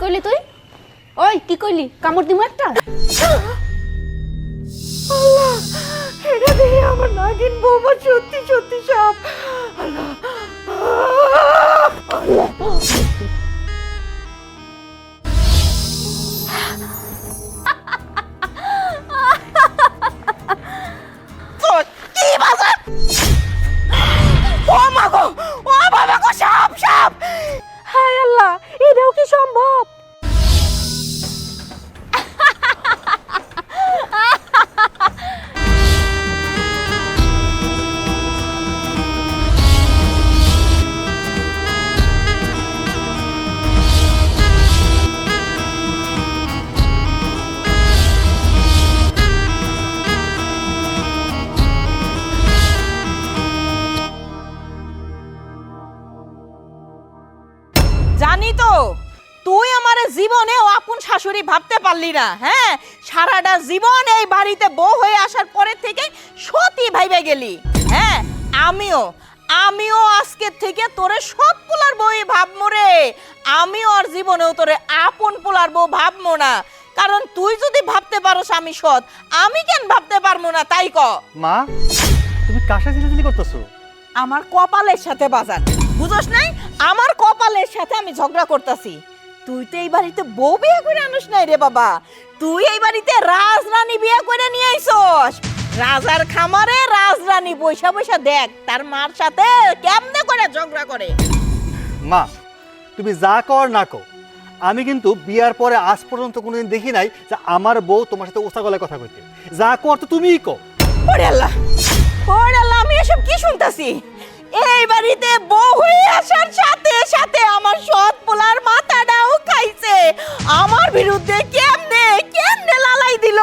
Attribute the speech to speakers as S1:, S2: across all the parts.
S1: কইলি তুই? ওই কি কইলি? কামড় দিমু একটা?
S2: আল্লাহ, এটা দেখে আমার নাগিন বৌমা সত্যি সত্যি সাপ। আল্লাহ, আল্লাহ। কি বাজার? ও মা গো, ও বাবা গো, সাপ সাপ! হায় আল্লাহ, এটাও কি সম্ভব? জানি তো তুই আমার জীবনে আপন শাশুড়ি ভাবতে পারলি না। হ্যাঁ, সারাটা জীবন এই বাড়িতে বউ হয়ে আসার পরে থেকে সতী ভাইবে গেলি। হ্যাঁ, আমিও আজকে থেকে তোরে সৎ পোলার বউই ভাবমু রে। আমিও আর জীবনেও তোরে আপন পোলার বউ ভাবমু না। কারণ তুই যদি ভাবতে পারোস আমি সৎ, আমি কেন ভাবতে পারবো না? তাই ক।
S3: মা, তুমি কার সাথে চিল্লাচিল্লি করতেছো?
S2: আমার কপালের সাথে বাজার, বুঝোস নাই? আমার কপালের সাথে আমি ঝগড়া করতেছি। তুই তো এই বাড়িতে বউ বিয়ে করে আনিস নাই রে বাবা, তুই এই বাড়িতে রাজরানী বিয়ে করে নিয়ে আইছস। রাজার খামারে রাজরানী বৈশা বৈশা দেখ তার মার সাথে কেমনে করে ঝগড়া করে।
S3: মা, তুমি যা কর না কো, আমি কিন্তু বিয়ার পরে আজ পর্যন্ত কোনোদিন দেখি নাই যে আমার বউ তোমার সাথে ওস্তা গলায় কথা কইতে। যা কর তো তুমিই কো।
S2: ওরে আল্লাহ, আমি এসব কি শুনতাছি? এই বাড়িতে বউ হয়ে আসার সাথে সাথে আমার সৎ পোলার মাথাটাও খাইছে। আমার বিরুদ্ধে কেমনে কেমনে লালাই দিল।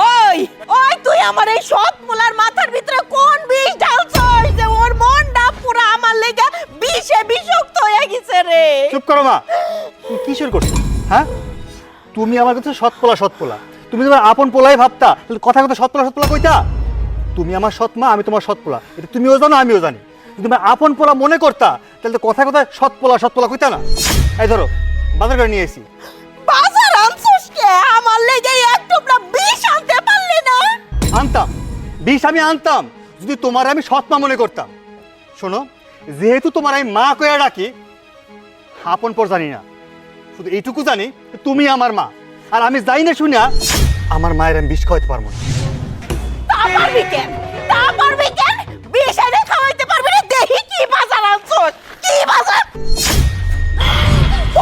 S2: ওই ওই তুই আমার এই সৎ পোলার মাথার ভিতরে কোন বিষ ঢালছস যে ওর মনটা পুরো আমার লেগে বিষে বিষাক্ত হয়ে গেছে রে?
S3: চুপ করো মা, তুমি কি শুরু করছো? হ্যাঁ, তুমি আমার কাছে সৎ পোলা, তুমি তোমার আপন পোলাই ভাবতা, তাহলে কথা কথা সৎ পোলা কইতা? তুমি আমার সৎ মা, আমি তোমার সৎ পোলা, এটা তুমিও জানো আমিও জানি। যদি তুমি আপন পোলা মনে করতা তাহলে তো কথা কথা সৎ পোলা কইতা না। এই ধরো, বাজার করে নিয়ে এসি।
S2: বাজার আনছস কে? আমার লেগে একটু বিষ আনতে পারলি না?
S3: আনতাম, বিষ আমি আনতাম যদি তোমার আমি সৎ মা মনে করতাম। শোনো, যেহেতু তোমার আমি মা কইয়া ডাকি, আপন পর জানি না, শুধু এইটুকু জানি তুমি আমার মা। আর আমি যাই না শুনিয়া আমার মায়ের আমি বিষ খাওয়াইতে পারবো না।
S2: তা পারবি কেন? বিষ এনে খাওয়াইতে পারবি না? দেখি কি বাজার আনছস, কি বাজার?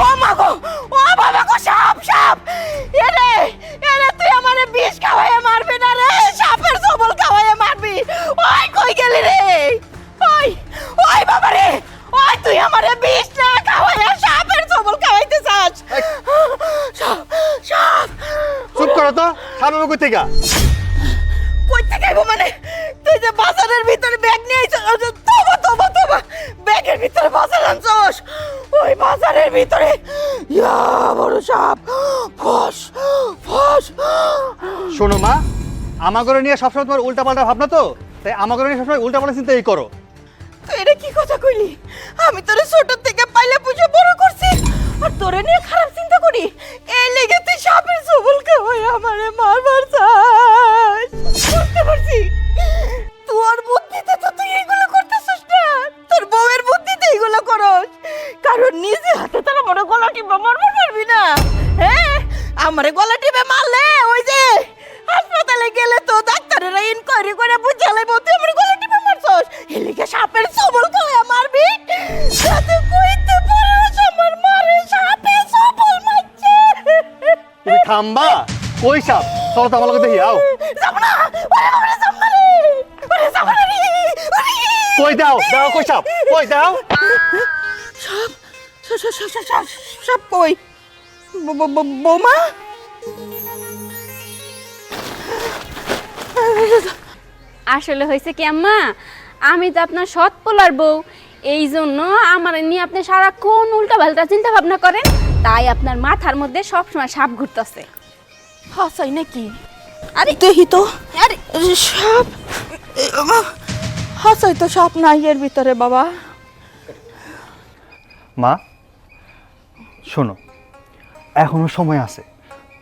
S2: ও মা গো, ও বাবা গো, সাপ সাপ! এরে তুই আমারে বিষ খাওয়াইয়া মারবি না রে, সাপের জবল খাওয়াইয়া মারবি। ওই কই গেলি রে? ওই বাবা রে, ওই তুই আমারে বিষ না খাওয়াইয়া সাপের জবল খাওয়াইতে চাস? সাপ!
S3: চুপ করো তো, খাবো কই থেকে?
S2: কই থেকে আইবো মানে? তুই যে বাজারের ভিতরে ব্যাগ নিয়ে আইছস, তোবা ব্যাগের ভিতরে বাজার আনছস। ওই বাজারের ভিতরে ইয়া বড় সাপ, ফস।
S3: শোনো মা, আমার ঘরে নিয়ে সবসময় তোমার উল্টাপাল্টা ভাবনা তো, তাই আমার ঘরে নিয়ে সবসময় উল্টাপাল্টা চিন্তা এই করো।
S2: তুই এটা কি কথা কইলি? আমি তোরে ছোট থেকে পাইলে পুষে বড় করছি, আর তোরে নিয়ে খারাপ চিন্তা করি? এই লেগে তুই সাপের জবল খাওয়াই আমারে মারবার চাস? বুঝতে পারছি, তোর বুদ্ধিতে তো তুই এগুলো করতেছিস না, তোর বউয়ের বুদ্ধিতে এগুলো করস। কারণ নিজে হাতে তারা বড় গলা টিপে মারবার পারবি না। হ্যাঁ, আমারে গলা টিপে মারলে ওই যে হাসপাতালে গেলে তো ডাক্তারেরা ইনকোয়ারি করে বুঝে লাইবো তুই আমার গলা টিপে মারছস। এলিকে সাপের জবল খাওয়া মারবি? যাতে কইতে পারোস আমার মারে সাপে জবল মারছে।
S3: তুমি থামবা? কই সাপ? চলো তো আমার লগে দেখি, আও।
S2: যাব না, ওরে বাবা রে, যাব না রে, ওরে যাব না রে, ওরে।
S3: কই দাও কই সাপ, কই দাও।
S2: সাপ কই? বোমা?
S1: আসলে হয়েছে কি আম্মা, আমি তো আপনার সৎ পোলার বউ, এই জন্য আমার নিয়ে আপনি সারাক্ষণ উল্টা পাল্টা চিন্তা ভাবনা করেন, তাই আপনার মাথার মধ্যে সবসময় সাপ ঘুরতেছে।
S2: হাসাই নাকি? আরে দেখি তো, আরে সাপ! হাসাই তো সাপ নাই এর ভিতরে বাবা।
S3: মা শোনো, এখনো সময় আছে।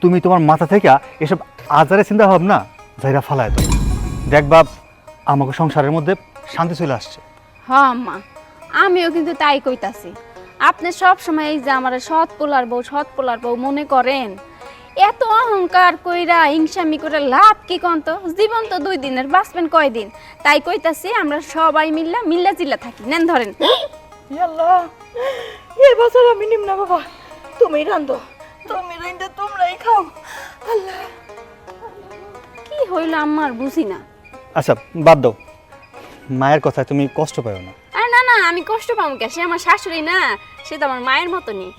S3: তুমি তোমার মাথা থেকে এসব আজারে চিন্তা ভাবনা যাইরা ফালায় দাও। দেখবা আমাকে সংসারের মধ্যে শান্তি চলে আসছে।
S1: হ্যাঁ আম্মা, আমিও কিন্তু তাই কইতাছি। আপনি সব সময় এই যে আমার সৎ পোলার বউ মনে করেন, এত অহংকার কইরা হিংসামি করে লাভ কি কন্ত? জীবন তো 2 দিনের, বাঁচবেন কয়দিন? তাই কইতাছি আমরা সবাই মিল্লা চিল্লা থাকি। নেন ধরেন।
S2: আল্লাহ, এই বছর আমি নিম না বাবা, তুমি রান্ধো, তুমি রান্ধে তোমরাই খাও। আল্লাহ,
S1: কি হইল আম্মার বুঝি না।
S3: আচ্ছা বাদ দাও, মায়ের কথায় তুমি কষ্ট পাও না।
S1: আরে না না, আমি কষ্ট পাবো কে? সে আমার শাশুড়ি না, সে তো আমার মায়ের মতনই।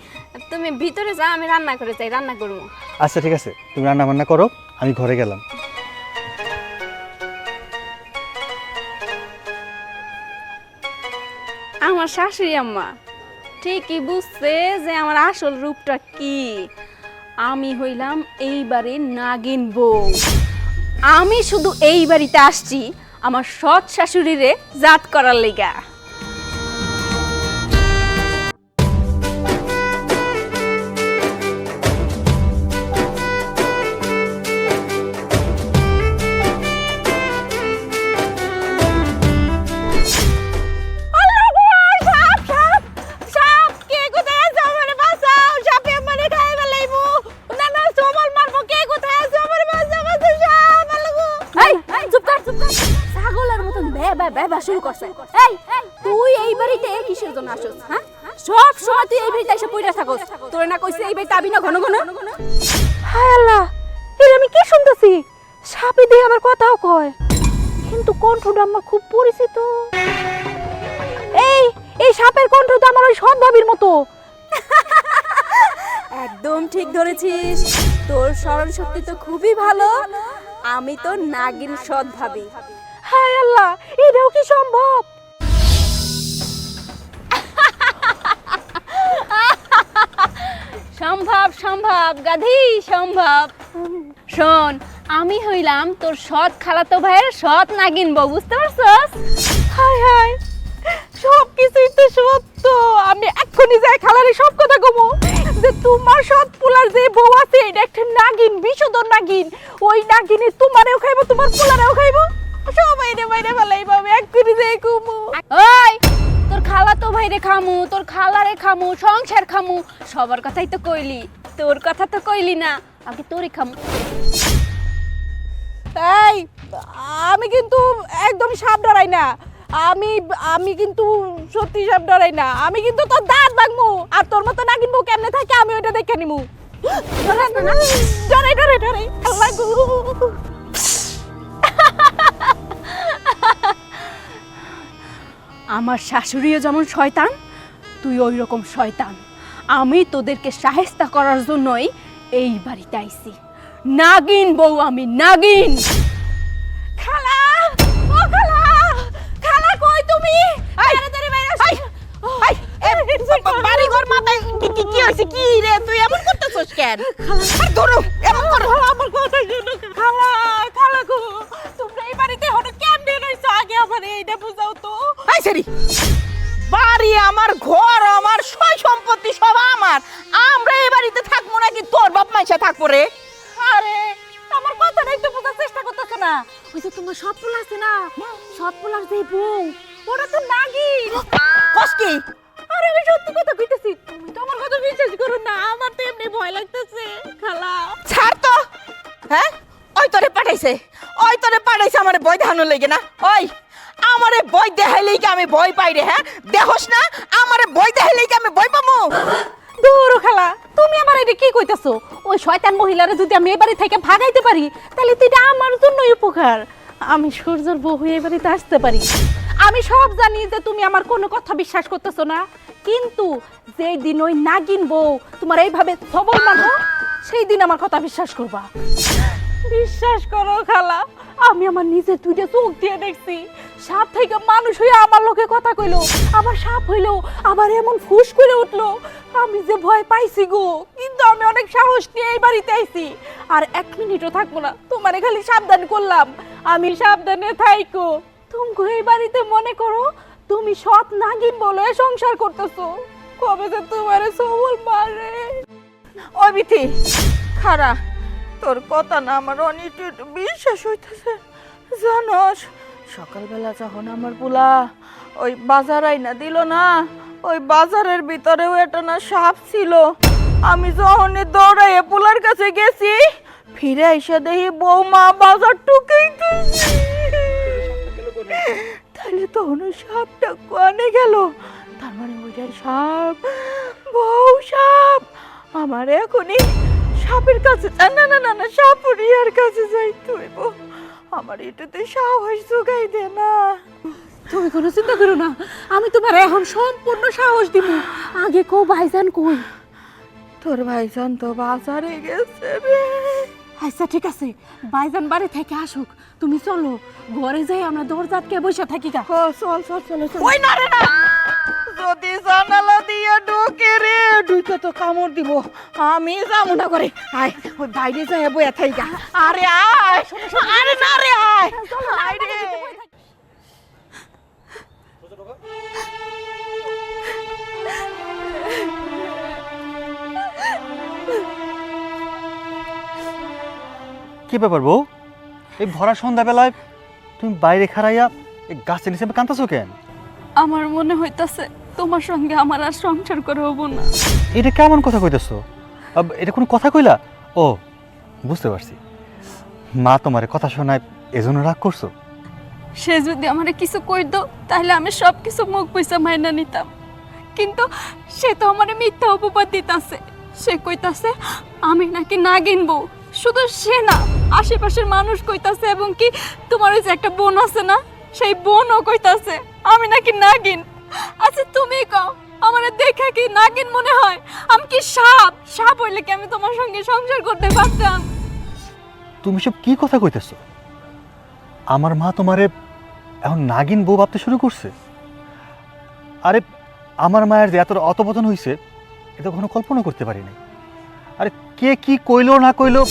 S1: তুমি ভিতরে যাও, আমি রান্না করে চাই, রান্না করবো।
S3: আচ্ছা ঠিক আছে, তুমি রান্না বান্না করো, আমি ঘরে গেলাম।
S1: আমার শাশুড়ি আম্মা ঠিকই বুঝছে যে আমার আসল রূপটা কি। আমি হইলাম এই বাড়ির নাগিন বউ। আমি শুধু এই বাড়িতে আসছি আমার সৎ শাশুড়িরে জাত করার লিগা। শুরু করছে। এই তুই এই বাড়িতে কিসের জন্য আসছ? হ্যাঁ, সব সময় তুই এই বাড়িতে এসে পইরা থাকস। তোর না কইছে এই বাড়িতে আবি না ঘন ঘন?
S2: হায় আল্লাহ, এটা আমি কি শুনতেছি? সাপে দিয়ে আমার কথাও কয়, কিন্তু কণ্ঠটা আমার খুব পরিচিত। এই সাপের কণ্ঠ তো আমার ওই সৎ ভাবির মতো।
S1: একদম ঠিক ধরেছিস, তোর স্মরণ শক্তি তো খুবই ভালো। আমি তো নাগিন সৎ ভাবি।
S2: হায় আল্লাহ, এটাও কি সম্ভব?
S1: সম্ভব সম্ভব গাধি, সম্ভব। শোন, আমি হইলাম তোর সৎ খালাতো ভাইয়ের সৎ নাগিন বউ, বুঝতে পারছস?
S2: হায় হায়, সব কিছুই তো সত্য। আমি এক্ষুনি যাই খালারে সব কথা কমু যে তোমার সৎ পোলার যে বউ আছে এটা একটা নাগিন, বিষধর নাগিন। ওই নাগিনে তোমারেও খাইবো, তোমার পোলারেও খাইবো, সবাই রে বাইরে ফেলাই পাবে। এক্ষুনি যাই কমু।
S1: ওই তোর খালাতো ভাইরে খামু, তোর খালারে খামু, সংসার খামু, সবার কথাই তো কইলি, তোর কথা তো কইলি না। আগে তোরই খামু।
S2: তাই আমি কিন্তু একদম সাপ ডরাই না। আমি কিন্তু সত্যি সাপ ডরাই না। আমি কিন্তু তোর দাঁত ভাঙমু, আর তোর মতো নাগিন বউ কেমনে থাকে আমি ওইটা দেখে নিমু। ডরাই ডরাই ডরাই আল্লাহ গো।
S1: আমার শাশুড়িও যেমন শয়তান, তুই ওই রকম শয়তান। আমি তোদেরকে শায়েস্তা করার জন্যই এই বাড়িতে আইছি। নাগিন বউ আমি, নাগিন।
S2: খালা, ও খালা, খালা কই তুমি? তাড়াতাড়ি বাইরে আয়। বাড়ি ঘর মাথায় কি হইছে? কি রে তুই এমন করতেছস কেন? আর ধরো এমন করো, আমার কথা শোনো। খালা, খালা গো, তোমরা এই বাড়িতে হঠাৎ কেমনে রইছো? আগে আমারে এইটা বুঝাও তো। আই সারি, বাড়ি আমার, ঘর আমার, সয় সম্পত্তি সব আমার। আমরা এই বাড়িতে থাকবো নাকি তোর বাপ মাইসা থাকবো রে? আরে আমার কথাটা একটু বোঝার চেষ্টা করতেছ না? ওই যে তোমার সৎ পোলা আছে না, সৎ পোলার যে বউ, ওরা তো নাগিন। কষ্টি, আরে আমি সত্যি কথা কইতেছি, তুমি তো আমার কথা বিশ্বাস করো না। আমার তো এমনি ভয় লাগতেছে। খালা ছাড় তো। হ্যাঁ, ওই তোরে পাঠাইছে আমারে ভয় দেখানোর লাগে না? ওই আমারে ভয় দেখাইলেই কি আমি ভয় পাই রে? হ্যাঁ, দেখোস না আমারে ভয় দেখাইলেই কি আমি ভয় পাবো? দূর খালা, তুমি আমার এটা কি কইতাছো? ওই শয়তান মহিলারে যদি আমি এই বাড়ি থেকে ভাগাইতে পারি তাহলে তো এটা আমার জন্যই উপকার। আমি সূর্যর বউ হয়ে এই বাড়িতে আসতে পারি। আমি সব জানি যে তুমি আমার কোনো কথা বিশ্বাস করতেছো না, কিন্তু যেই দিন ওই নাগিন বউ তোমার এইভাবে সবল মানো, সেই দিন আমার কথা বিশ্বাস করবা। বিশ্বাস করো খালা, আমি আমার নিজের দুইটা চোখ দিয়ে দেখছি। সাপ থেকে মানুষ হয়ে আমার লোকে কথা কইলো, আবার সাপ হইলো, আবার এমন ফুস করে উঠলো। আমি যে ভয় পাইছি গো, কিন্তু আমি অনেক সাহস নিয়ে এই বাড়িতে আইছি। আর 1 মিনিটও থাকবো না, তোমারে খালি সাবধান করলাম। আমি সাবধানে থাইকো। তুমি এই বাড়িতে মনে করো তুমি সৎ নাগিন বলে সংসার করতেছো, কবে যে তোমারে সবল মারে। ওই বিথি খারা, তোর কথা না আমার অনেক বিশ্বাস হইতেছে। জানোস সকালবেলা যখন আমার পোলা ওই বাজার আইনা দিল না, ওই বাজারের ভিতরেও একটা না সাপ ছিল। আমি যখন দৌড়াইয়ে পোলার কাছে গেছি, ফিরে এসে দেখি বৌমা বাজার টুকাইতেছে। তাহলে তখন ওই সাপটা কোয়ানে গেল? তার মানে ওইটার সাপ বউ সাপ। আমার এখনই সাপের কাছে না না না না সাপুরিয়ার কাছে যাইতে হইব। আমার এটাতে সাহস জোগাই দে না।
S4: তুমি কোনো চিন্তা করো না, আমি তোমার এখন সম্পূর্ণ সাহস দিব। আগে কো ভাইজান কই?
S2: তোর ভাইজান তো বাজারে গেছে রে।
S4: আচ্ছা ঠিক আছে, ভাইজান বাড়ি থেকে আসুক, তুমি চলো ঘরে যাই, আমরা দরজা আটকে বসে থাকি গা।
S2: চল চল চলো চল। ওই না রে না, যদি জানালা দিয়ে ঢোকে রে, ঢুকে তো কামড় দিব। আমি যাবো না করে। আয় ওই বাইরে যাই বইয়া থাইগা। আরে আয়, আরে না রে আয়, আয় রে।
S3: কি ব্যাপার বউ, এই ভরা সন্ধ্যাবেলায় তুমি বাইরে খাড়াইয়া এই গাছের নিচে কাঁদতেছো কেন?
S1: আমার মনে হইতাছে তোমার সঙ্গে আমার আর সংসার করে হবো না।
S3: এটা কেমন কথা কইতেছো? এটা কোনো কথা কইলা? ও বুঝতে পারছি, মা তোমার কথা শোনায় এজন্য রাগ করছো।
S1: সে যদি আমারে কিছু কইতো তাহলে আমি সব কিছু মুখ পয়সা মাইনা নিতাম, কিন্তু সে তো আমারে মিথ্যা অপবাদ দিতাছে। সে কইতাছে আমি নাকি নাগিন বউ। শুধু সে না, আশেপাশের মানুষ কইতাছে, এবং কি তোমার ওই যে একটা বোন আছে না, সেই বোনও কইতাছে আমি নাকি নাগিন। আচ্ছা তুমি কও, আমারে দেখে কি নাগিন মনে হয়? আমি কি সাপ? সাপ হইলে কি আমি তোমার সঙ্গে সংসার করতে পারতাম?
S3: তুমি সব কি কথা কইতেছো? আমার মা তোমারে এখন নাগিন বউ ভাবতে শুরু করছে? আরে আমার মায়ের যে এত অতপতন হয়েছে এটা কখনো কল্পনা করতে পারি নাই। আরে কে কি কইলো না কইলো,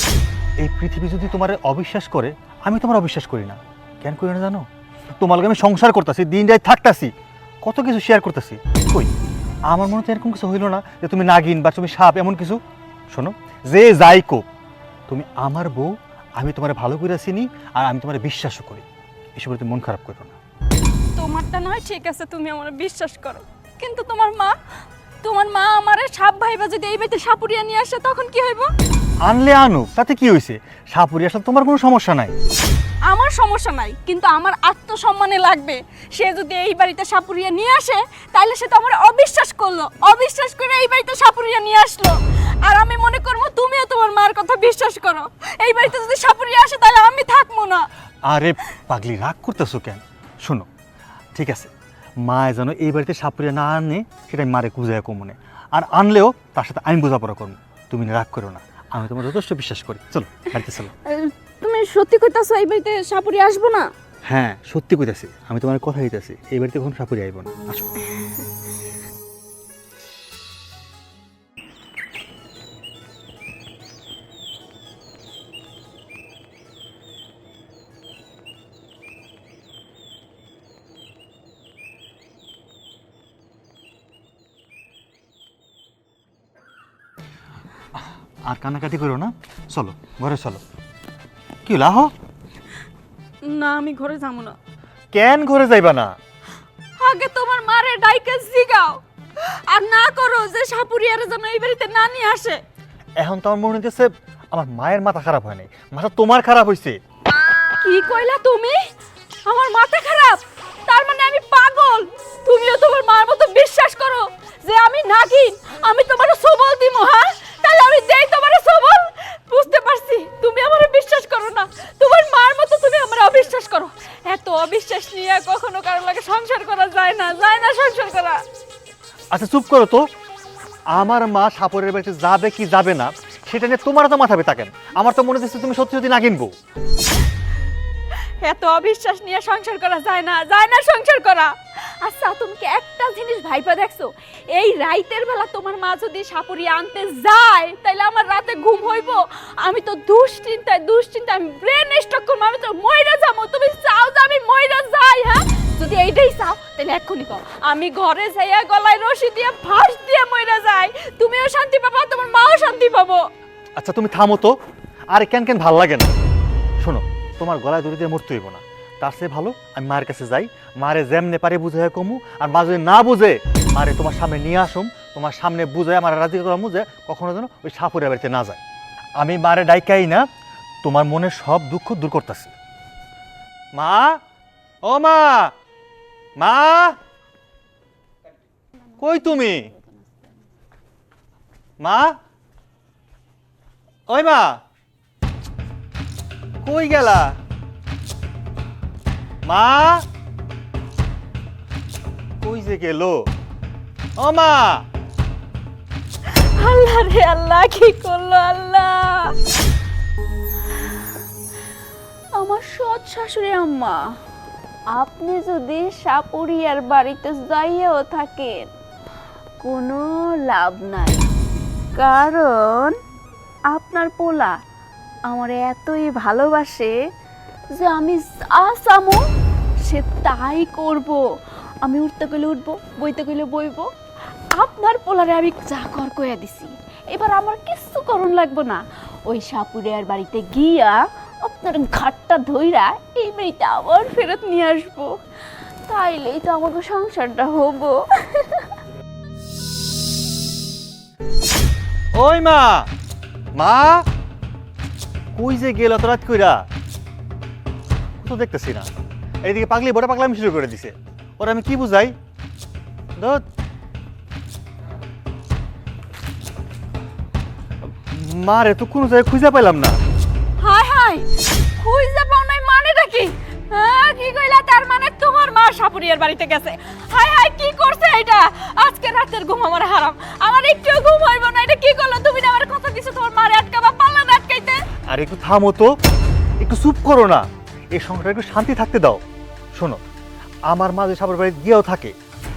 S3: এই পৃথিবী যদি তোমার অবিশ্বাস করে, আমি তোমার অবিশ্বাস করি না। কেন করি না জানো? তোমার লগে আমি সংসার করতেছি, দিন রাত থাকতাছি, কত কিছু শেয়ার করতেছি। কই আমার মনে তো এরকম কিছু হইলো না যে তুমি নাগিন বা তুমি সাপ, এমন কিছু। শোনো, যে যাই কো, তুমি আমার বউ, আমি তোমার ভালো করে চিনি, আর আমি তোমার বিশ্বাসও করি। এসব তুমি মন খারাপ করো না।
S1: তোমারটা নয় ঠিক আছে, তুমি আমার বিশ্বাস করো, কিন্তু তোমার মা আমারে সাপ ভাইবা যদি এই বাড়িতে সাপুরিয়া নিয়ে আসে তখন কি হইব?
S3: আনলে আনুক, তাতে কি হয়েছে? সাপুরি আসলে তোমার কোনো সমস্যা নাই।
S1: আমার সমস্যা নাই, কিন্তু আমার আত্মসম্মানে লাগবে। সে যদি এই বাড়িতে সাপুরিয়া নিয়ে আসে তাহলে সে তো আমার অবিশ্বাস করলো, অবিশ্বাস করে এই বাড়িতে সাপুরিয়া নিয়ে আসলো। আর আমি মনে করবো তুমিও তোমার মার কথা বিশ্বাস করো। এই বাড়িতে যদি সাপুরিয়া আসে তাহলে আমি থাকবো না।
S3: আরে পাগলি, রাগ করতেছো কেন? শোনো, ঠিক আছে, মা যেন এই বাড়িতে সাপুরিয়া না আনে সেটা আমি মারে কুজায় কমনে, আর আনলেও তার সাথে আমি বোঝাপড়া করবো। তুমি রাগ করো না, আমি তোমার যথেষ্ট বিশ্বাস করি। চলো বাড়িতে চলো।
S1: তুমি সত্যি কইতাছো এই বাড়িতে সাপুরিয়া আসবো না?
S3: হ্যাঁ সত্যি কইতাছি, আমি তোমার কথা দিতেছি, এই বাড়িতে কখন সাপুরিয়া আইব না। আসো। আর কান্নাকাটি করো না, চলো ঘরে চলো। কি লাহ?
S1: না, আমি ঘরে যাবো না।
S3: কেন ঘরে যাইবা না?
S1: আগে তোমার মারে ডাইকে জিগাও, আর না করো যে সাপুরিয়ারে যেন এই বাড়িতে না নিয়ে আসে।
S3: এখন তো আমার মনে হইতেছে আমার মায়ের মাথা খারাপ হয় নাই, মাথা তোমার খারাপ হয়েছে।
S1: কি কইলা তুমি? আমার মাথা খারাপ? তার মানে আমি পাগল? তুমিও তোমার মার মতো বিশ্বাস করো যে আমি নাগিন? আমি তোমার সবল দিব? হ্যাঁ, তাহলে আমি দেই তোমার সবল? বুঝতে পারছি তুমি আমারে বিশ্বাস করো না, তোমার মার মতো তুমি আমার অবিশ্বাস করো। এত অবিশ্বাস নিয়ে কখনো কারো লাগে সংসার করা যায় না, যায় না সংসার করা।
S3: আচ্ছা চুপ করো তো। আমার মা সাপুরের বাড়িতে যাবে কি যাবে না সেটা নিয়ে তোমার তো মাথা ব্যথা কেন? আমার তো মনে হচ্ছে তুমি সত্যি সত্যি নাগিন বউ।
S1: এত অবিশ্বাস নিয়ে সংসার করা যায় না, যায় না সংসার করা। আচ্ছা তুমি কি একটা জিনিস ভাইপা দেখছো? এই রাইতের বেলা তোমার মা যদি সাপুরিয়া আনতে যায় তাহলে আমার রাতে ঘুম হইব? আমি তো দুশ্চিন্তায় আমি ব্রেন স্ট্রোক করবো, আমি তো মইরা যাবো। তুমি চাও যে আমি মইরা যাই? হ্যাঁ, যদি এইটাই চাও তাহলে এক্ষুনি কও, আমি ঘরে যাইয়া গলায় রশি দিয়ে ফাঁস দিয়ে মইরা যাই। তুমিও শান্তি পাবা, তোমার মাও শান্তি
S4: শান্তি পাবো।
S3: আচ্ছা তুমি থামো তো, আর কেন কেন ভাল লাগে না। শোনো, তোমার গলায় দড়ি দিয়ে মরতে হইব না, তার চেয়ে ভালো আমি মায়ের কাছে যাই, মারে যেমনে পারে বুঝাই কমু, আর মা যদি না বুঝে মারে তোমার সামনে নিয়ে আসুম, তোমার সামনে বুঝাই আমার রাজি করামু যে কখনো যেন ওই সাপুরের বাড়িতে না যায়। আমি মারে ডাইকাই না, তোমার মনের সব দুঃখ দূর করতেছি। মা, ও মা, মা কই তুমি? মা, ওই মা কই গেলা? মা কই যে গেল? ও মা,
S1: আল্লাহ রে আল্লাহ, কি করলো আল্লাহ! আমার সৎ শাশুড়ি আম্মা, আপনি যদি সাপুরিয়ার বাড়িতে যাইয়েও থাকেন কোনো লাভ নাই, কারণ আপনার পোলা আমার এতই ভালোবাসে যে আমি যা চামো সে তাই করব। আমি উঠতে গেলে উঠবো, বইতে গেলে বইবো। আপনার পোলারে আমি যা কর কইয়া দিছি, এবার আমার কিচ্ছু করণ লাগবো না। ওই সাপুরিয়ার বাড়িতে গিয়া আপনার ঘাটটা ধইরা এই বাড়িতে আবার ফেরত নিয়ে আসবো, তাইলেই তো আমাকে সংসারটা হবো।
S3: ওই মা, মা কই যে গেল এত রাত কইরা? তো দেখতেছি না, এইদিকে পাগলি বড় পাগলামি শুরু করে দিছে। ওরা আমি কি বুঝাই? ধুৎ। মারে তো কোনো জায়গায় খুঁজে পাইলাম না।
S1: হায় হায়, খুঁজে পাও নাই মানেটা কি? হ্যাঁ, কি কইলা? তার মানে তোমার মা সাপুরিয়ার বাড়িতে গেছে। হায় হায়, কি করছে এটা? আজকে রাতের ঘুম আমার হারাম, আমার একটু ঘুম হইব না। এটা কি করলো? তুমি না আমার কথা দিছো তোমার মারে আটকাবা, পাল্লা না আটকাইতে।
S3: আর একটু থামো তো, একটু চুপ করো না, এই সংসারটা একটু শান্তি থাকতে দাও। শোনো, আমার মা যে সাপুর বাড়ি গিয়েও থাকে,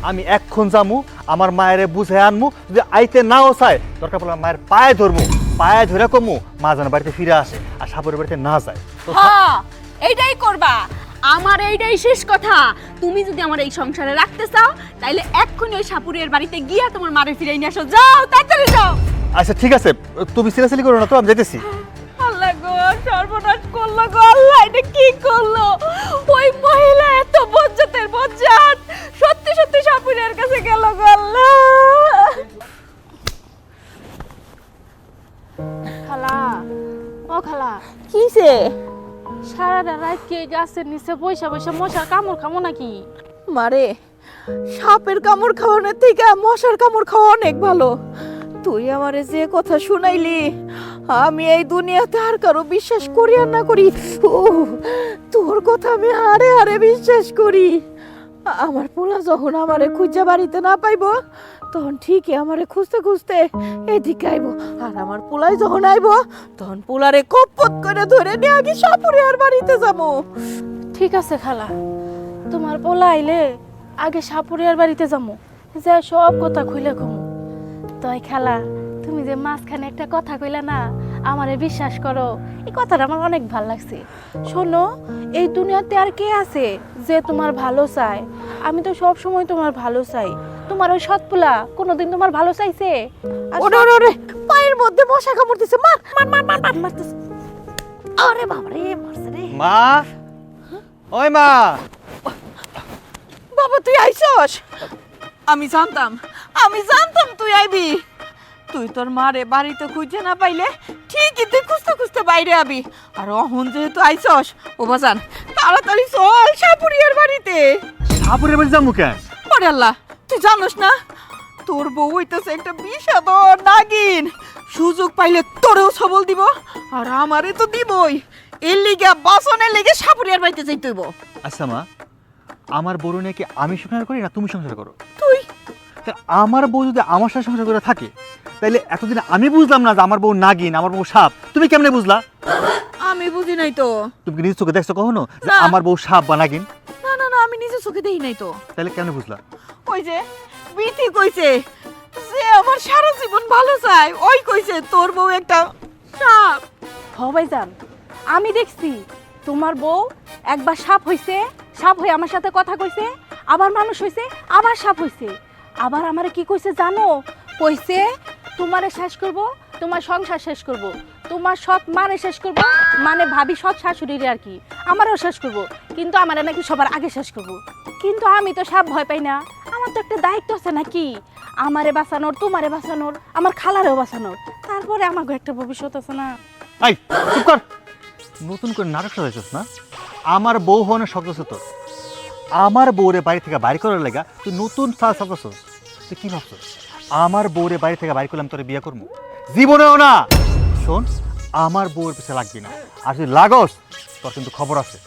S3: আমি এক্ষণ যামু, আমার মায়েরে বুঝে আনমু, যদি আইতে নাও চায় দরকার পড়লে মায়ের পায়ে ধরমু, পায়ে ধরে কমু, মা যেন বাড়িতে ফিরে আসে আর সাপুরের বাড়িতে না যায়। তো
S1: হ্যাঁ, এইটাই করবা। আমার এইটাই শেষ কথা। তুমি যদি আমার এই সংসারে রাখতে চাও তাইলে এক্ষুনি ওই সাপুরিয়ার বাড়িতে গিয়া তোমার মারে ফিরে নিয়ে আসো। যাও, তাড়াতাড়ি যাও।
S3: আচ্ছা ঠিক আছে, তুমি সিরিয়াসলি করো না তো, আমি যেতেছি।
S1: আল্লাহ গো, সর্বনাশ করলো গো আল্লাহ, এটা কি করলো? ওই মহিলা এত বজ্জাতের বজ্জাত, সত্যি সত্যি সাপুরিয়ার কাছে গেল গো আল্লাহ।
S4: খালা, ও খালা,
S2: কিসে?
S4: সারাটা রাত কি গাছের নিচে বৈশা বৈশা মশার কামড় খামো নাকি?
S2: মারে, সাপের কামড় খাওয়ানোর থেকে মশার কামড় খাওয়া অনেক ভালো। তুই আমারে যে কথা শুনাইলি, আমি এই দুনিয়াতে আর কারো বিশ্বাস করি আর না করি, ও তোর কথা আমি হারে হারে বিশ্বাস করি। আমার পোলা যখন আমারে খুঁজে বাড়িতে না পাইবো, তখন ঠিকই আমারে খুঁজতে খুঁজতে এদিকে আইবো। আর আমার পোলাই যখন আইবো, তখন পোলারে কপ্পত করে ধরে নিয়ে আগে সাপুরিয়ার বাড়িতে যাবো।
S4: ঠিক আছে খালা, তোমার পোলা আইলে আগে সাপুরিয়ার বাড়িতে যাবো, যে সব কথা খুলে ঘুমো। তাই খালা, তুমি যে মাঝখানে একটা কথা কইলা না, আমারে বিশ্বাস করো, এই কথাটা আমার অনেক ভালো লাগছে। শোনো, এই দুনিয়াতে আর কে আছে যে তোমার ভালো চায়? আমি তো সব সময় তোমার ভালো চাই। তোমার ওই সৎপোলা কোনোদিন তোমার ভালো চাইছে? আর
S2: ওরে ওরে ওরে, পায়ের মধ্যে মশা কামড় দিছে, মার মার মার মার মার মারতেছে। আরে বাবা রে, মারছে রে।
S3: মা, ওই মা,
S2: বাবা তুই আইছস? আমি জানতাম তুই আইবি। তুই তোর মারে বাড়িতে খুঁজে না পাইলে ঠিকই তুই খুঁজতে খুঁজতে বাইরে আবি। আর অহন যেহেতু আইছস, ও বাজান তাড়াতাড়ি চল সাপুরিয়ার বাড়িতে।
S3: সাপুরের বাড়ি যাবো কেন?
S2: ওরে আল্লাহ, তুই জানোস না তোর বউ হইতেছে একটা বিষাদর নাগিন। সুযোগ পাইলে তোরেও সবল দিব, আর আমারে তো দিবই। এর লিগে বাসনের লেগে সাপুরিয়ার বাড়িতে যাইতে হইব।
S3: আচ্ছা মা, আমার বউ নিয়ে কি আমি সংসার করি না তুমি সংসার করো?
S2: তুই
S3: তা আমার বউ যদি আমার সাথে সংসার করে থাকে, তাইলে এতদিন আমি বুঝলাম না যে আমার বউ নাগিন, আমার বউ সাপ। তুমি কেমনে বুঝলা?
S2: আমি বুঝি নাই তো।
S3: তুমি কি নিজ চোখে দেখছো কখনো যে
S2: না।
S3: আমার বউ সাপ বা নাগিন?
S2: না না না, আমি নিজে চোখে দেখি নাই তো।
S3: তাহলে কেমনে বুঝলা?
S2: ওই যে বিথি কইছে যে আমার সারা জীবন ভালো চাই, ওই কইছে তোর বউ একটা সাপ।
S4: ভাইজান, আমি দেখছি তোমার বউ একবার সাপ হইছে, সাপ হয়ে আমার সাথে কথা কইছে, আবার মানুষ হইছে, আবার সাপ হইছে। আবার আমারে কি কইছে জানো? কইছে তোমারে শেষ করব, তোমার সংসার শেষ করব, তোমার সৎ মানে শেষ করব, মানে ভাবি সৎ শাশুড়ির আর কি আমারও শেষ করব, কিন্তু আমারে নাকি সবার আগে শেষ করব। কিন্তু আমি তো সাপ ভয় পাই না, আমার তো একটা দায়িত্ব আছে নাকি, আমারে বাঁচানোর, তোমারে বাঁচানোর, আমার খালারেও বাঁচানোর, তারপরে আমাকে একটা ভবিষ্যৎ আছে না।
S3: আই চুপ কর, নতুন করে নাটক সাজাইছিস না? আমার বউ হওয়ার শখ আছে তোর, আমার বউরে বাড়ি থেকে বাইর করার লেগা তুই নতুন সাজ সাজাছিস। তুই কি ভাবছিস আমার বউরে বাড়ি থেকে বাইর করলাম তোরে বিয়ে করবো? জীবনেও না। শোন, আমার বউয়ের পিছে লাগবি না, আর যদি লাগস তোর কিন্তু খবর আছে।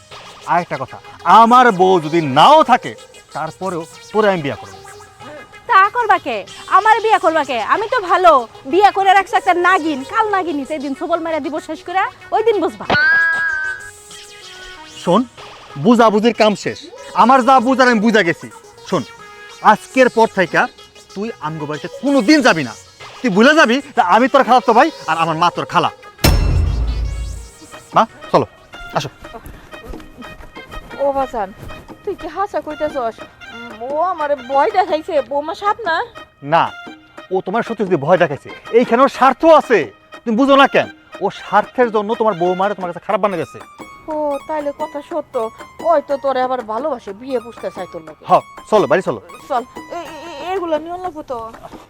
S3: আর একটা কথা, আমার বউ যদি নাও থাকে তারপরেও তোরে আমি বিয়ে করবো।
S4: তা করবাকে, আমার বিয়ে করবাকে, আমি তো ভালো বিয়ে করে রাখছি একটা নাগিন, কাল নাগিনি সেদিন সবল মেরা দিব শেষ করে ওই দিন বুঝবা।
S3: শোন, বুঝাবুঝির কাম শেষ, আমার যা বুঝার আমি বুঝা গেছি। শোন, আজকের পর থেকে তুই আমগো বাড়িতে কোনো দিন যাবি না। তুই ভুলে যাবি যে আমি তোর খালাতো ভাই আর আমার মা তোর খালা। মা চলো, আসো।
S2: ও বাসান, তুই কি হাসা কইতেছস? ও আমারে ভয় দেখাইছে, বৌমা সাপ না?
S3: না, ও তোমার সত্যি যদি ভয় দেখাইছে, এইখানে ওর স্বার্থ আছে, তুমি বুঝো না কেন? ও স্বার্থের জন্য তোমার বৌমারে তোমার কাছে খারাপ বানিয়ে গেছে।
S2: ও তাইলে কথা সত্য, ওই তো তোরে আবার ভালোবাসে, বিয়ে বুঝতে চাই তোর লোকে।
S3: হ্যাঁ চলো, বাড়ি চলো।
S2: চল, এগুলো নিয়ে লাগবো তো।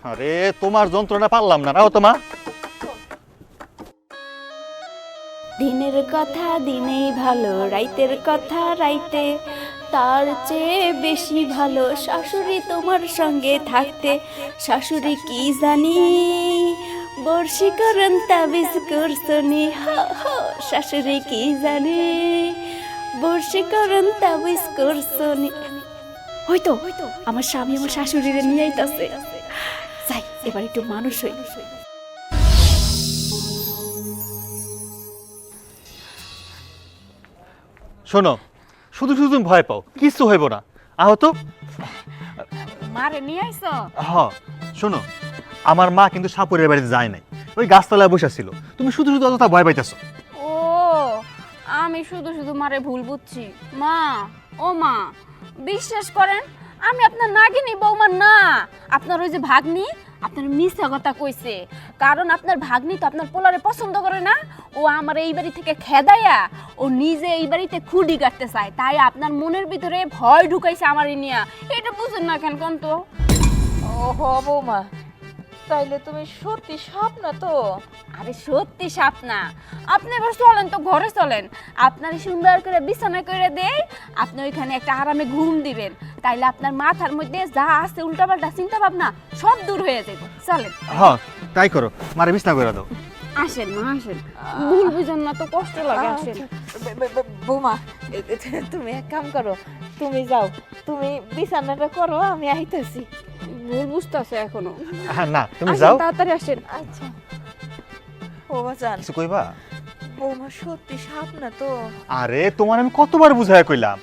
S3: আরে তোমার যন্ত্রণা পারলাম না, রাও তোমা।
S1: দিনের কথা দিনেই ভালো, রাইতের কথা রাইতে, তার চেয়ে বেশি ভালো শাশুড়ি তোমার সঙ্গে থাকতে। শাশুড়ি কি জানি বর্ষীকরণ তাবিজ করছনি, শাশুড়ি কি জানি বর্ষীকরণ তাবিজ করছনি। হয়তো আমার স্বামী আমার শাশুড়িরে নিয়ে আইতাছে, যাই এবার একটু মানুষ হই।
S3: শোনো, শুধু শুধু তুমি ভয় পাও, কিছু হইব না, আহতো।
S1: মারে নিয়ে আইছো?
S3: হ্যাঁ শোনো, আমার মা কিন্তু সাপুরের বাড়িতে যায় নাই, ওই গাছতলায় বসে ছিল। তুমি শুধু শুধু অযথা ভয় পাইতেছো।
S1: ও, আমি শুধু শুধু মারে ভুল বুঝছি। মা, ও মা, বিশ্বাস করেন আমি আপনার নাগিনী বৌমা না, আপনার ওই যে ভাগ্নি আপনার মিথ্যা কথা কইছে। কারণ আপনার ভাগ্নি তো আপনার পোলারে পছন্দ করে না, ও আমার এই বাড়ি থেকে খেদাইয়া ও নিজে এই বাড়িতে খুঁড়ি কাটতে চায়, তাই আপনার মনের ভিতরে ভয় ঢুকাইছে আমারই নিয়া। এটা বুঝেন না কেন কোন তো?
S2: ওহো বৌমা, তাইলে তুমি সত্যি সাপ না তো?
S1: আরে সত্যি সাপ না, আপনি এবার চলেন তো, ঘরে চলেন, আপনার সুন্দর করে বিছানা করে দেই, আপনি ওইখানে একটা আরামে ঘুম দিবেন, তাইলে আপনার মাথার মধ্যে যা আছে উল্টাপাল্টা চিন্তা ভাবনা সব দূর হয়ে যাবে। চলেন।
S3: হ্যাঁ তাই করো, মারে বিছনা করে দাও।
S1: আসেন মা, আসেন, ভুল বুঝেন না তো, কষ্ট লাগে, আসেন।
S2: বৌমা, তুমি এক কাম করো, তুমি যাও, তুমি বিছানাটা করো, আমি আইতেছি।
S1: ভুল বুঝতেছে এখনো।
S3: হ্যাঁ না, তুমি
S1: আসেন,
S3: যাও।
S1: তাড়াতাড়ি আসেন।
S2: আচ্ছা। ও বাজান,
S3: কিছু কইবা?
S2: বৌমা সত্যি সাপ না তো?
S3: আরে তোমার আমি কতবার বুঝাই কইলাম,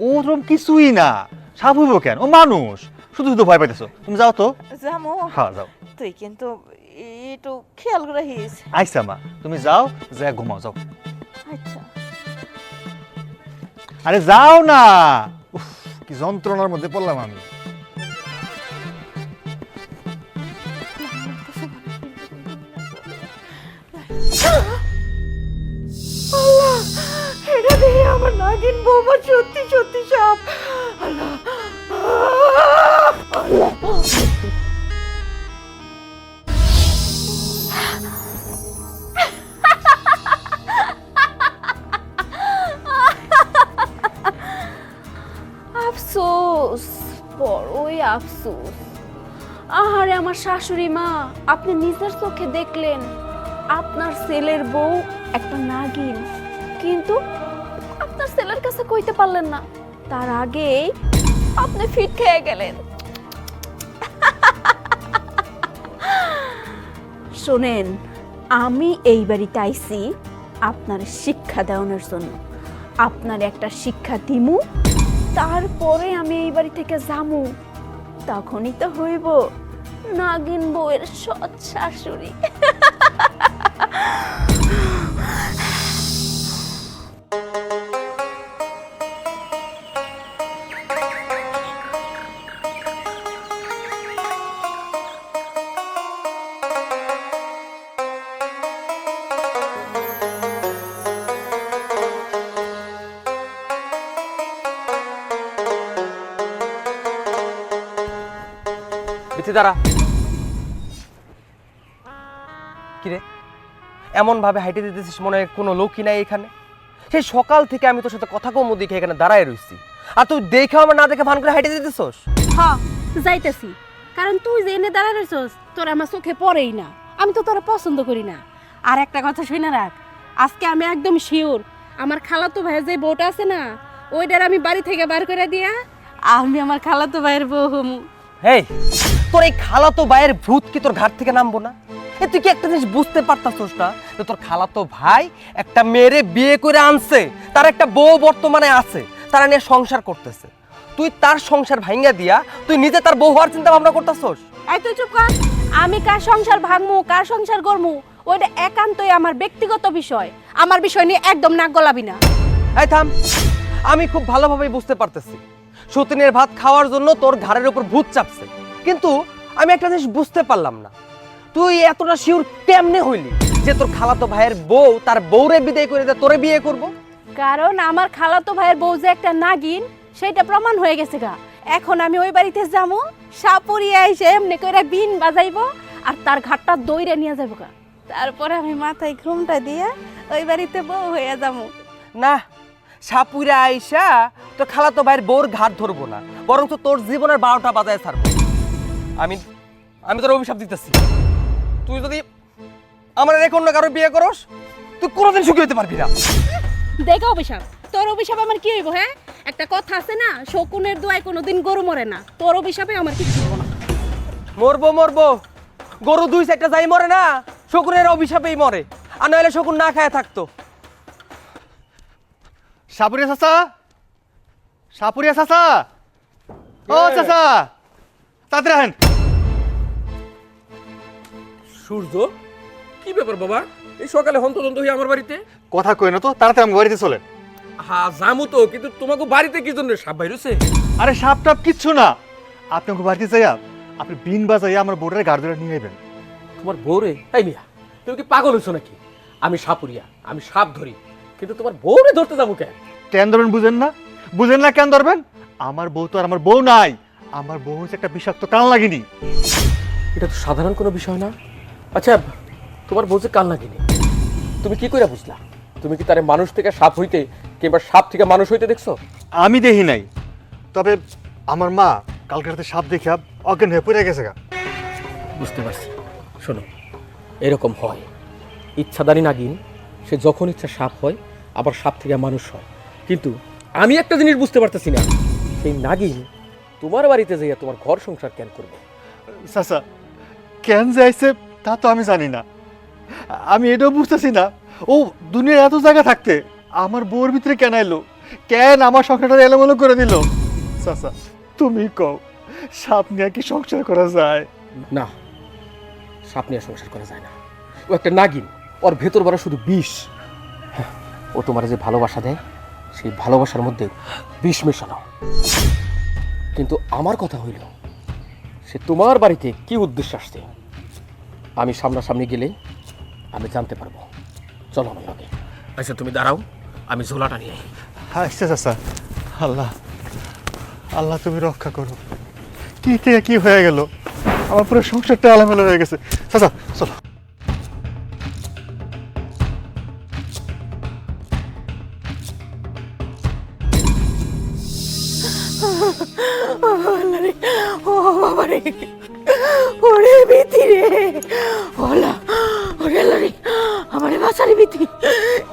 S3: ওরকম কিছুই না। সাপ হইব কেন, ও মানুষ, শুধু শুধু ভয় পাইতেছো। তুমি যাও তো।
S2: যামো?
S3: হ্যাঁ যাও।
S2: তুই কিন্তু একটু খেয়াল রাখিস।
S3: আইসা মা, তুমি যাও, যা ঘুমাও, যাও।
S2: আচ্ছা।
S3: আরে যাও না, উফ, কি যন্ত্রণার মধ্যে পড়লাম আমি।
S2: আল্লাহ, এটা দেখে আমার নাগিন বৌমা সত্যি সত্যি সাপ। আল্লাহ, আল্লাহ।
S1: আফসোস, বড়ই আফসোস। আহারে আমার শাশুড়ি মা, আপনি নিজের চোখে দেখলেন আপনার ছেলের বউ একটা নাগিন, কিন্তু আপনার ছেলের কাছে কইতে পারলেন না, তার আগেই আপনি ফিট খেয়ে গেলেন। শোনেন, আমি এই বাড়িতে আইছি আপনার শিক্ষা দেওয়ানোর জন্য, আপনার একটা শিক্ষা দিমু, তারপরে আমি এই বাড়ি থেকে যামু, তখনই তো হইব নাগিন বউয়ের সৎ শাশুড়ি।
S5: তুই দাঁড়া। কিরে এমন ভাবে হাইটে দিতেছিস মনে হয় কোনো লোকই নাই এখানে? সেই সকাল থেকে আমি তোর সাথে কথা কম দেখে এখানে দাঁড়ায় রইছি, আর তুই দেখে আমার না দেখে ভান করে হাইটে দিতেছস।
S4: হ্যাঁ যাইতেছি, কারণ তুই যে এনে দাঁড়ায় রইছস তোর আমার চোখে পড়েই না, আমি তো তোরা পছন্দ করি না। আর একটা কথা শুনে রাখ, আজকে আমি একদম শিওর আমার খালাতো ভাইয়ের যে বউটা আছে না, ওইটার আমি বাড়ি থেকে বার করে দিয়া আমি আমার খালাতো ভাইয়ের বউ হমু।
S5: হেই, তোর এই খালাতো ভাইয়ের ভূত কি তোর ঘাট থেকে নামবো না? তুই কি একটা জিনিস বুঝতে পারতাছস না যে তোর খালাতো ভাই একটা মেয়েরে বিয়ে করে আনছে, তার একটা বউ বর্তমানে আছে, তারা নিয়ে সংসার করতেছে। তুই তার সংসার ভাঙিয়া দিয়া তুই নিজে তার বউ হওয়ার চিন্তা ভাবনা করতেছস?
S4: এই তুই চুপ কর। আমি কার সংসার ভাঙমু কার সংসার করমু ওইটা একান্তই আমার ব্যক্তিগত বিষয়, আমার বিষয় নিয়ে একদম নাক গলাবি না।
S5: এই থাম, আমি খুব ভালোভাবেই বুঝতে পারতেছি সতীনের ভাত খাওয়ার জন্য তোর ঘাড়ের উপর ভূত চাপছে, কিন্তু আমি একটা জিনিস বুঝতে পারলাম না, তুই এতটা শিওর কেমনে হইলি যে তোর খালাতো ভাইয়ের বউ তার বউরে বিদায় করে দিয়ে তোরে বিয়ে করব?
S4: কারণ আমার খালাতো ভাইয়ের বউ যে একটা নাগিন সেটা প্রমাণ হয়ে গেছে গা। এখন আমি ওই বাড়িতে যাবো, সাপুরিয়া এসে এমনি করে বিন বাজাইবো আর তার ঘাটটা দইরে নিয়ে যাবো গা, তারপরে আমি মাথায় ঘুমটা দিয়ে ওই বাড়িতে বউ হয়ে যাবো।
S5: না, সাপুরে আইসা তোর খালাতো ভাইয়ের বউর ঘাট ধরবো না, বরং তো তোর জীবনের 12টা বাজায় ছাড়বো। আমি তোর অভিশাপ দিতেছি, তুই যদি আমার রেখে অন্য কারো বিয়ে করস তুই কোনোদিন সুখী হতে পারবি না।
S4: দেখো অভিশাপ, তোর অভিশাপ আমার কি হইব? হ্যাঁ, একটা কথা আছে না, শকুনের দোয়ায় কোনোদিন গরু মরে না, তোর অভিশাপে আমার কিছু হইব না।
S5: মরবো, গরু 2-4টা যাই মরে না, শকুনের অভিশাপেই মরে, আর নইলে শকুন না খায় থাকতো।
S3: সাপুরিয়া চাচা, সাপুরিয়া চাচা, ও চাচা তাড়াতাড়ি আহেন।
S6: সূর্য, কি ব্যাপার বাবা? এই সকালে হন্তদন্ত হয়ে আমার বাড়িতে?
S3: কথা কই না তো, তাড়াতাড়ি আমি বাড়িতে চলেন।
S6: হ্যাঁ যামু তো, কিন্তু তোমাকে বাড়িতে কি জন্য? সাপ বাইরেছে?
S3: আরে সাপ টাপ কিচ্ছু না, আপনি আমাকে বাড়িতে যাইয়া আপনি বিন বাজাইয়া আমার বোর্ডের গাড়ি ধরে নিয়ে নেবেন।
S6: তোমার বউরে? এই মিয়া, তুমি কি পাগল হইছো নাকি? আমি সাপুরিয়া, আমি সাপ ধরি, কিন্তু তোমার বউরে ধরতে যাবো কেন?
S3: কেন ধরবেন বুঝেন না? বুঝেন না কেন ধরবেন? আমার বউ তো আর আমার বউ নাই, আমার বউ হচ্ছে একটা বিষাক্ত কান লাগিনি।
S6: এটা তো সাধারণ কোনো বিষয় না। আচ্ছা, তোমার বউ যে কান লাগেনি, তুমি কি করে বুঝলা? তুমি কি তারে মানুষ থেকে সাপ হইতে কিংবা সাপ থেকে মানুষ হইতে দেখছো?
S3: আমি দেখি নাই, তবে আমার মা কালকে রাতে সাপ দেখে অজ্ঞান হয়ে পড়ে গেছে গা।
S6: বুঝতে পারছি। শোনো, এরকম হয়, ইচ্ছাদারি নাগিন সে যখন ইচ্ছা সাপ হয়, আবার সাপ থেকে মানুষ হয়। কিন্তু আমি একটা জিনিস বুঝতে পারতেছি না, সেই নাগিন তোমার বাড়িতে যাইয়া তোমার ঘর সংসার কেন করবে?
S3: চাচা কেন যাইছে তা তো আমি জানি না, আমি এটাও বুঝতেছি না ও দুনিয়ার এত জায়গা থাকতে আমার বউর ভিতরে কেন এলো, কেন আমার সংসারটা এলোমেলো করে দিল। চাচা তুমি কও, সাপ নিয়ে কি সংসার করা যায়?
S6: না, সাপ নিয়ে সংসার করা যায় না। ও একটা নাগিন, ওর ভেতর ভরা শুধু বিষ। ও তোমার যে ভালোবাসা দেয়, সেই ভালোবাসার মধ্যে বিষ মেশানো। কিন্তু আমার কথা হইল, সে তোমার বাড়িতে কি উদ্দেশ্য আসছে আমি সামনাসামনি গেলে আমি জানতে পারবো। চলো আমার লগে। আচ্ছা তুমি দাঁড়াও, আমি ঝোলাটা নিয়ে।
S3: আচ্ছা চাচা, আল্লাহ আল্লাহ তুমি রক্ষা করো, কি থেকে কি হয়ে গেল, আমার পুরো সংসারটা এলোমেলো হয়ে গেছে। চাচা চলো।
S2: ও বাবা রে, ওরে বিতি রে, ওলা ওরে লরি, আমারে বাসারে বিতি,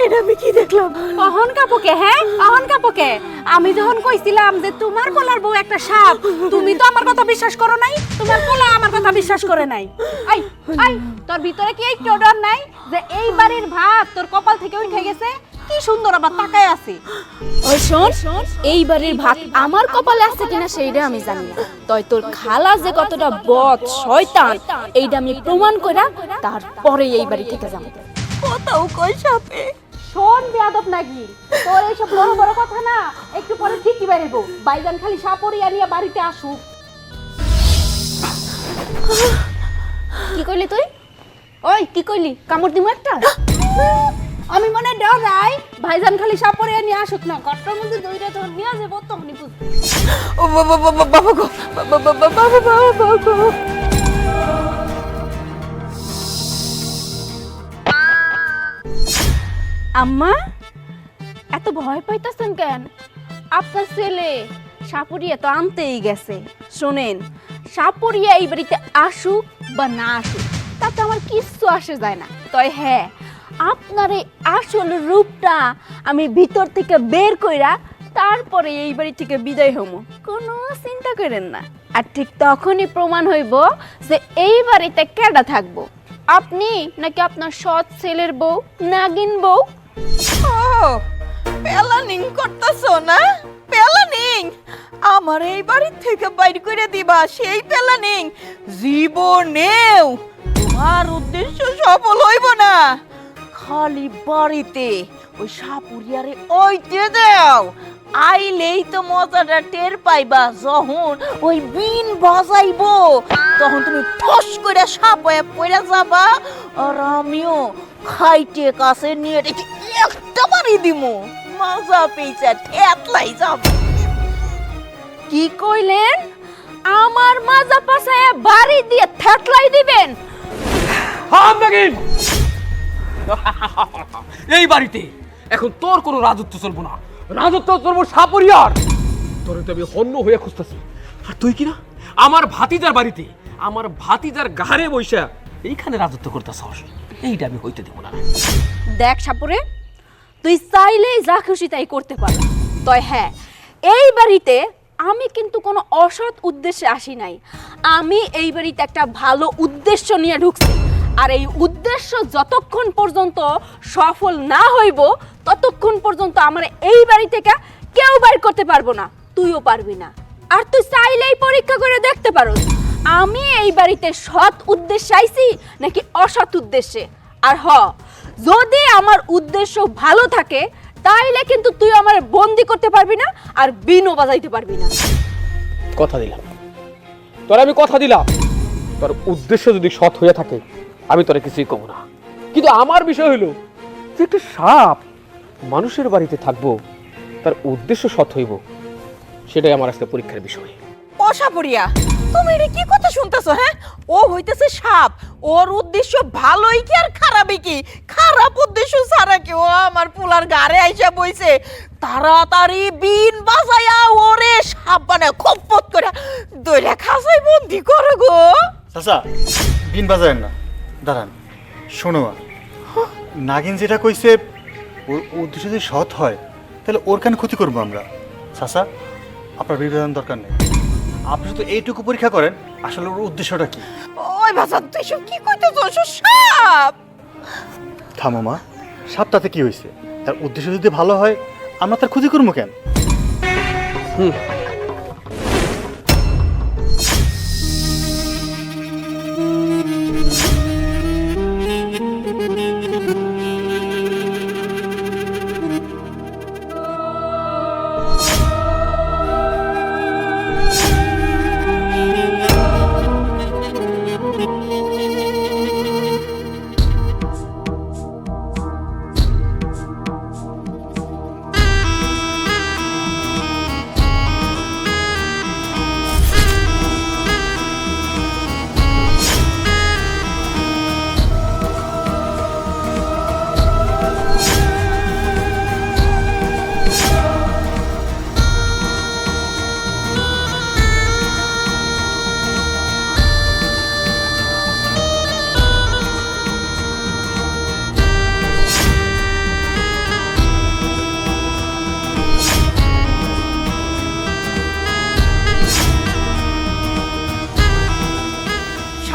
S2: এটা আমি কি দেখলাম?
S4: অহন কাপকে, হ্যাঁ অহন কাপকে, আমি যখন কইছিলাম যে তোমার পোলার বউ একটা সাপ, তুমি তো আমার কথা বিশ্বাস করো নাই, তোমার পোলা আমার কথা বিশ্বাস করে নাই। আই আই, তোর ভিতরে কি একটু ডর নাই যে এই বাড়ির ভাত তোর কপাল থেকে উঠে গেছে? কি সুন্দর আবার তাকায় আছে।
S1: ওই শোন, এই বাড়ির ভাত আমার কপালে আছে কিনা সেইটা আমি জানি না, তই তোর খালা যে কতটা বদ শয়তান এইটা আমি প্রমাণ কইরা তারপরে এই বাড়ি থেকে যাব।
S2: কোথাও কই সাপে?
S4: শোন বেয়াদব নাকি, তোর এইসব বড় বড় কথা না একটু পরে ঠিকই বেরোবো। বাইগান খালি সাপুরিয়া নিয়ে বাড়িতে আসুক।
S1: কি কইলি তুই? ওই কি কইলি? কামড় দিমু একটা?
S4: আমি মনে ডরাই ভাইজান খালি সাপুরিয়া নিয়ে আসুক না, ঘরটার মধ্যে দইটা ধর নিয়ে যাবো তখনই বুঝ।
S2: ও বাবা বাবা বাবা গো, বাবা বাবা বাবা বাবা গো।
S1: আম্মা এত ভয় পাইতেছেন কেন? আপনার ছেলে সাপুরিয়া তো আনতেই গেছে। শোনেন, সাপুরিয়া এই বাড়িতে আসুক বা না আসুক তাতে আমার কিচ্ছু আসে যায় না। তবে হ্যাঁ, আপনার এই আসল রূপটা আমি ভিতর থেকে বের কইরা তারপরে এই বাড়ি থেকে বিদায় হবো, কোনো চিন্তা করেন না। আর ঠিক তখনই প্রমাণ হইব যে এই বাড়িতে কেডা থাকবো, আপনি নাকি আপনার সৎ ছেলের বউ নাগিন বউ।
S2: ও প্ল্যানিং করতেছো না? প্ল্যানিং আমার এই বাড়ি থেকে বাইর করে দিবা, সেই প্ল্যানিং জীবনেও তোমার উদ্দেশ্য সফল হইব না। খালি বাড়িতে ওই সাপুরিয়ারে ওইতে দাও, আইলেই তো মজাটা টের পাইবা। যখন ওই বিন বাজাইবো তখন তুমি ঠস করে সাপ হয়ে পড়ে যাবা, আর আমিও খাইতে কাছে নিয়ে দেখি একটা বাড়ি দিমু, মজা পেয়েছে ঠেতলাই যাব।
S1: কি কইলেন? আমার মাজা পাছায় বাড়ি দিয়ে থেতলাই দিবেন?
S6: হাম নাগিন এই বাড়িতে এখন তোর কোনো রাজত্ব চলবো না, রাজত্ব চলবো সাপুরিয়ার। তোর তো আমি হন্য হয়ে খুঁজতেছি, আর তুই কি না আমার ভাতিজার বাড়িতে আমার ভাতিজার ঘাড়ে বইসা এইখানে রাজত্ব করতেছস। এইটা আমি হইতে দেব না।
S1: দেখ সাপুরে, তুই চাইলেই যা খুশি তাই করতে পারো। তয় হ্যাঁ, এই বাড়িতে আমি কিন্তু কোনো অসৎ উদ্দেশ্যে আসি নাই। আমি এই বাড়িতে একটা ভালো উদ্দেশ্য নিয়ে ঢুকছি, আর এই উদ্দেশ্য যতক্ষণ পর্যন্ত সফল না হইব ততক্ষণ পর্যন্ত আমার এই বাড়ি থেকে কেউ বাইর করতে পারবো না, তুইও পারবি না। আর তুই চাইলেই পরীক্ষা করে দেখতে পারো আমি এই বাড়িতে সৎ উদ্দেশ্যে আইছি নাকি অসৎ উদ্দেশ্যে। আর যদি আমার উদ্দেশ্য ভালো থাকে তাইলে কিন্তু তুই আমার বন্দি করতে পারবি না, আর বিনও বাজাইতে পারবি না।
S6: কথা দিলাম তোর, আমি কথা দিলাম তোর উদ্দেশ্য যদি সৎ হয়ে থাকে আমি তোরে কিছুই কব না। কিন্তু আমার বিষয় হলো যে একটা সাপ মানুষের বাড়িতে থাকবো, তার উদ্দেশ্য সৎ হইব, সেটাই আমার আজকে পরীক্ষার বিষয়।
S2: ও সাপুরিয়া, তুমি এটা কি কথা শুনতেছো? হ্যাঁ, ও হইতেছে সাপ, ওর উদ্দেশ্য ভালোই কি আর খারাপই কি? খারাপ উদ্দেশ্য ছাড়া কি ও আমার পোলার গাড়ে আইসা বইছে? তাড়াতাড়ি বিন বাজায়া ওরে সাপ বানায় খপ্পত করে দইরা খাসাই বন্দি করো গো।
S3: চাচা, বিন বাজারেন না, দাঁড়ান। শোনো, নাগিন যেটা কইছে ওর উদ্দেশ্য যদি সৎ হয় তাহলে ওর কেন ক্ষতি করবো আমরা? চাচা, আপনার বিবেচনার দরকার নেই, আপনি শুধু এইটুকু পরীক্ষা করেন আসলে ওর উদ্দেশ্যটা কি।
S2: ওই বাজার তুই সব কি কইতেছো? সাপ
S3: থামো মা, সাপটাতে কি হয়েছে? তার উদ্দেশ্য যদি ভালো হয় আমরা তার ক্ষতি করবো কেন?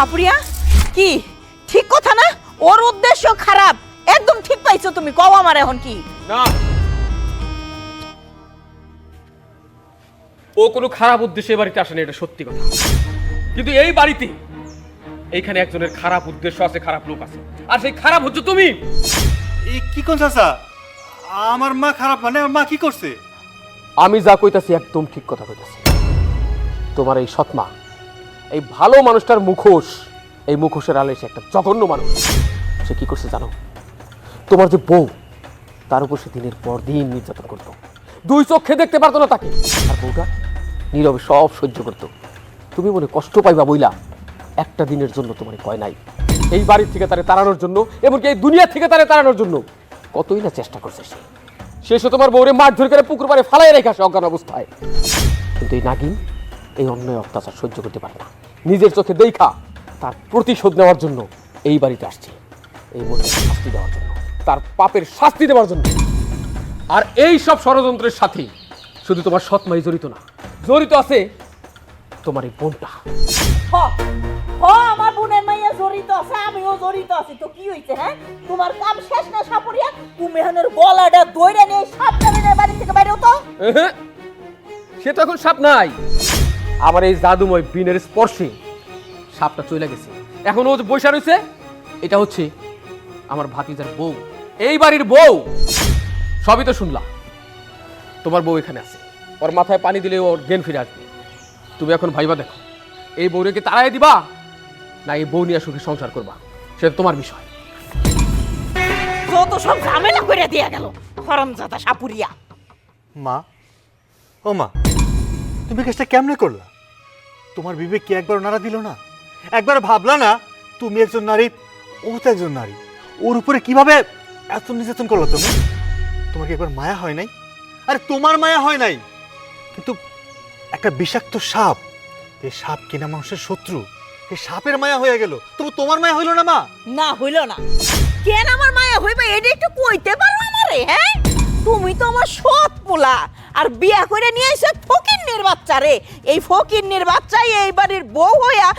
S2: সাপুরিয়া, কি ঠিক কথা না? ওর উদ্দেশ্য খারাপ, একদম ঠিক পাইছো তুমি। কও আমার এখন কি?
S6: না, ও কোনো খারাপ উদ্দেশ্যে এই বাড়িতে আসেনি, এটা সত্যি কথা। কিন্তু এই বাড়িতে এইখানে একজনের খারাপ উদ্দেশ্য আছে, খারাপ লোক আছে, আর সেই খারাপ হচ্ছে তুমি।
S3: এই কি কোন চাচা? আমার মা খারাপ মানে? আমার মা কি করছে?
S6: আমি যা কইতাছি একদম ঠিক কথা কইতাছি। তোমার এই সৎমা, এই ভালো মানুষটার মুখোশ, এই মুখোশের আলে সে একটা জঘন্য মানুষ। সে কি করছে জানো? তোমার যে বউ, তার উপর সে দিনের পর দিন নির্যাতন করতো, দুই চোখে দেখতে পারতো না তাকে, আর বউটা নীরবে সব সহ্য করতো। তুমি মনে কষ্ট পাইবা বইলা একটা দিনের জন্য তোমার কয় নাই এই বাড়ির থেকে তারে তাড়ানোর জন্য, এমনকি এই দুনিয়া থেকে তারে তাড়ানোর জন্য কতই না চেষ্টা করছে শেষে তোমার বউরে মারধর করে পুকুর পাড়ে ফালাই রেখে আসে অজ্ঞান অবস্থায়। কিন্তু এই নাগিন এই অন্যায় অত্যাচার সহ্য করতে পারে না, নিজের চোখে দেখা তার প্রতিশোধ নেওয়ার জন্য এই বাড়িতে আসছে, এই মহিলাকে শাস্তি দেওয়ার জন্য, তার পাপের শাস্তি দেওয়ার জন্য। আর এই সব ষড়যন্ত্রের সাথে শুধু তোমার সৎমাই জড়িত না, জড়িত আছে তোমার এই বোনটা।
S2: হ হ আমার বোনের মাইয়া জড়িত আছে, আমিও জড়িত আছি। তো কি হইছে? হ্যাঁ, তোমার কাম শেষ না সাপুরিয়া? তুমি এখানের গলাটা দইরা নিয়ে সাবধানে বাড়ি থেকে বাইরে হতো।
S6: সে তো এখন সাপ নাই, আমার এই জাদুময় বিনের স্পর্শে সাপটা চলে গেছে। এখন ও যে বৈশা রয়েছে, এটা হচ্ছে আমার ভাতিজার বউ, এই বাড়ির বউ। সবই তো শুনলা, তোমার বউ এখানে আছে, ওর মাথায় পানি দিলে ওর জ্ঞান ফিরে আসবে। তুমি এখন ভাইবা দেখো, এই বউরে তাড়াই দিবা না এই বউ নিয়ে সুখী সংসার করবা, সেটা তোমার বিষয়।
S2: যত সব ঝামেলা করে দিয়া গেল হারামজাদা সাপুরিয়া।
S3: মা, ও মা, তুমি কাজটা কেমনে করলা? তোমার বিবেক কি একবার নাড়া দিল না? একবার ভাবলা না তুমি একজন নারী, ও তো একজন নারী, ওর উপরে কিভাবে এত নির্যাতন করলো তুমি? তোমার কি একবার মায়া হয় নাই? আরে তোমার মায়া হয় নাই, কিন্তু একটা বিষাক্ত সাপ, এই সাপ কিনা মানুষের শত্রু, এই সাপের মায়া হয়ে গেল, তবু তোমার মায়া হইল না মা?
S2: না হইল না। কেন আমার মায়া হইবে এটা একটু কইতে পারো আমারে? হ্যাঁ, তুমি তো আমার সৎ পোলা, আর বিয়া করে নিয়ে আইছে ফকিন্নির বাচ্চা রে। এই ফকিন্নির বাচ্চাই এই বাড়ির বউ হইয়া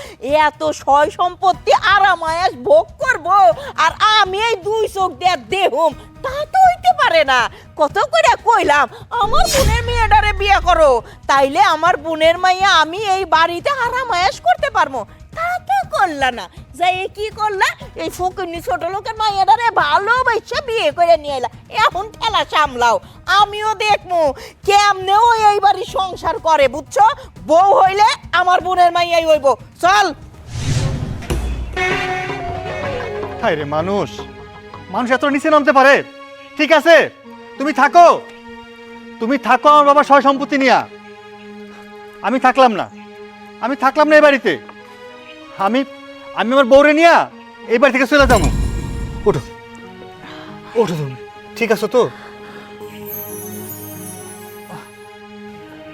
S2: এত সয় সম্পত্তি আরামায়াস ভোগ করবো, আর আমি এই দুই চোখ দিয়ে দেহুম, তা তো হইতে পারে না। কত করে কইলাম আমার বোনের মেয়েটারে বিয়া করো, তাইলে আমার বোনের মাইয়া আমি এই বাড়িতে আরামায়াস করতে পারবো। তা তো করলা না, যাই কি করলা, এই ফকিন্নি ছোট লোকের মাইয়াটারে ভালোবাসা বিয়ে করে নিয়ে এলা। এখন ঠেলা সামলাও, আমিও দেখমু কেমনেও এই বাড়ি সংসার করে, বুঝছো? বউ হইলে আমার বোনের মাইয়াই হইব। চল।
S3: হায় রে মানুষ, মানুষ এত নিচে নামতে পারে? ঠিক আছে, তুমি থাকো, তুমি থাকো আমার বাবার সয় সম্পত্তি নিয়া। আমি থাকলাম না, আমি থাকলাম না এই বাড়িতে। আমি আমি আমার বউরে নিয়া এই বাড়ি থেকে চলে যাবো। ওঠো, ওঠো তুমি, ঠিক আছে তো?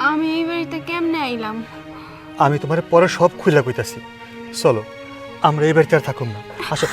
S1: আমি এই বাড়িতে কেমনে আইলাম?
S3: আমি তোমার পরে সব খুলে কইতাছি, চলো আমরা এই বাড়িতে আর থাকুন না, আসো।